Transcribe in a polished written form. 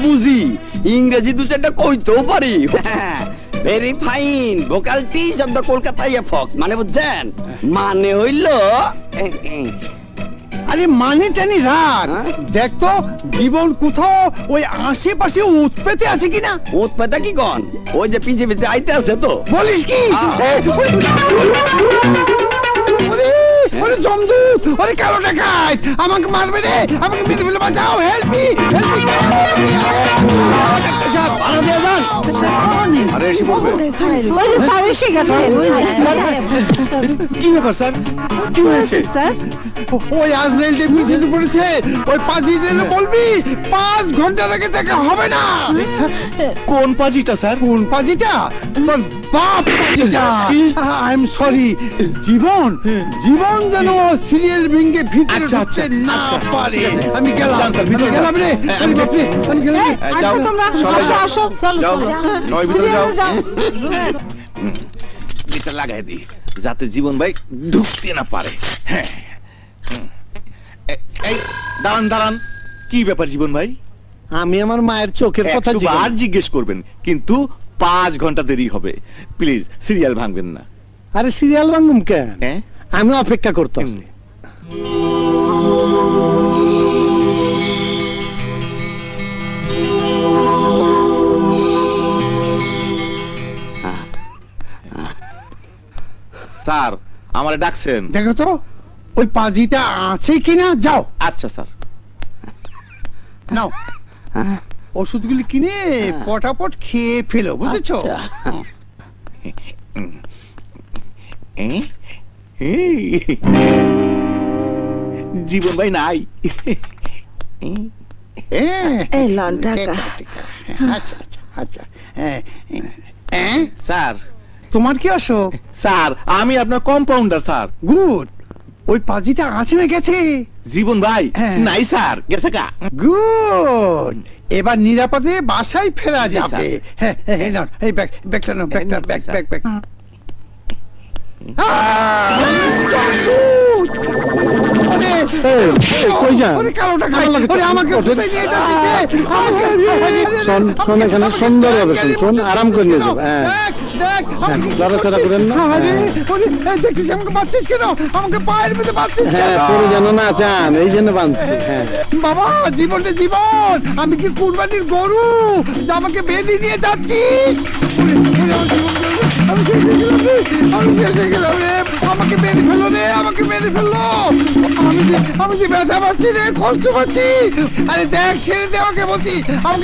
বুঝি ইংরেজি দু চারটা কইতেও পারি। ভেরি ফাইন ভোকাল টি শব্দ কলকাতায় ফক্স মানে বুঝছেন, মানে হইল আরে মানে টানি রাখ, দেখ তো জীবন কোথাও ওই আশেপাশে উৎপেতে আছে কিনা। উৎপাতা কি কন, ওই যে পিছে পিছে আইতে আছে তো। বলিস কি? ওরে জমদূত, ওরে কালো ডাকাত, আমাকে মারবে রে, আমাকে মেরে ফেলে বাঁচাও, হেল্প মি, হেল্প মি। আরে এসে পড়বে। কি ব্যাপার স্যার, কি হয়েছে স্যার? ওই আজরাইল মিছিল পড়েছে, ওই পাজি জেলে বলবি 5 ঘন্টার আগে তাকে হবে না। কোন পাজিটা স্যার? কোন পাজিটা? তোর বাপ পাজিটা। I am sorry. জীবন জীবন যেন সিরিয়াল ভেঙে ভিতরে ঢুকতে না পারে। আমি গেলাম, আমি গেলাম রে, আমি গেছি, আমি গেলাম। যাও আসো আসো, চলো নয় ভিতরে যাও। এটা লাগাই দি যাতে জীবন ভাই ঢুকতে না পারে। হ্যাঁ এই দাঁড়ান দাঁড়ান, কি ব্যাপার জীবন ভাই? আমি আমার মায়ের চোখের কথা আর জিজ্ঞেস করবেন, কিন্তু 5 ঘন্টা দেরি হবে। প্লিজ সিরিয়াল ভাঙবেন না। আরে সিরিয়াল ভাঙুম কেন, হ্যাঁ আমি অপেক্ষা করতাম। স্যার আমারে ডাকছেন? দেখো তো ওই পাজিটা আছে কিনা, যাও। আচ্ছা স্যার। নাও ওষুধগুলি কিনে পটাপট খেয়ে ফেলো, বুঝেছো? জীবন ভাই নাই। আচ্ছা আচ্ছা আচ্ছা। স্যার তোমার কি আসো? স্যার আমি আপনার কম্পাউন্ডার স্যার। গুড। ওই পাজিটা আছে না গেছে? জীবন ভাই নাই স্যার, গেছে কা। গুড, এবার নিরাপদে বাসায় ফেরা যাবে। হ্যাঁ এই নাও, এই ব্যাগ, ব্যাগটা নাও, ব্যাগটা, ব্যাগ ব্যাগ ব্যাগ। কই যা? ওরে কালোটা খাই, ওরে আমাকে কোথায় নিয়ে যাচ্ছিস? আমাকে শোন, শোন এখানে সুন্দর হবে, শোন আরাম করে নিয়ে যাবে। দেখ লড়াচড়া করেন না। আরে ওরে দেখছিস আমাকে বাঁচিস কেন? আমাকে পায়ের মধ্যে বাঁচিস কেন? হ্যাঁ তোর জানো না চান, এই জন্য বাঁধছি। হ্যাঁ বাবা, জীবনটা জীবন, আমি কি কুরবানির গরু যে আমাকে বেঁধে নিয়ে যাচ্ছিস? আমি শেষ হয়ে গেলাম রে, আমি শেষ হয়ে গেলাম রে, আমাকে মেরে ফেলো রে, আমাকে মেরে ফেললো। আমি যে ব্যথা পাচ্ছি রে, কষ্ট পাচ্ছি। আরে দেখ, ছেড়ে দে আমাকে বলছি।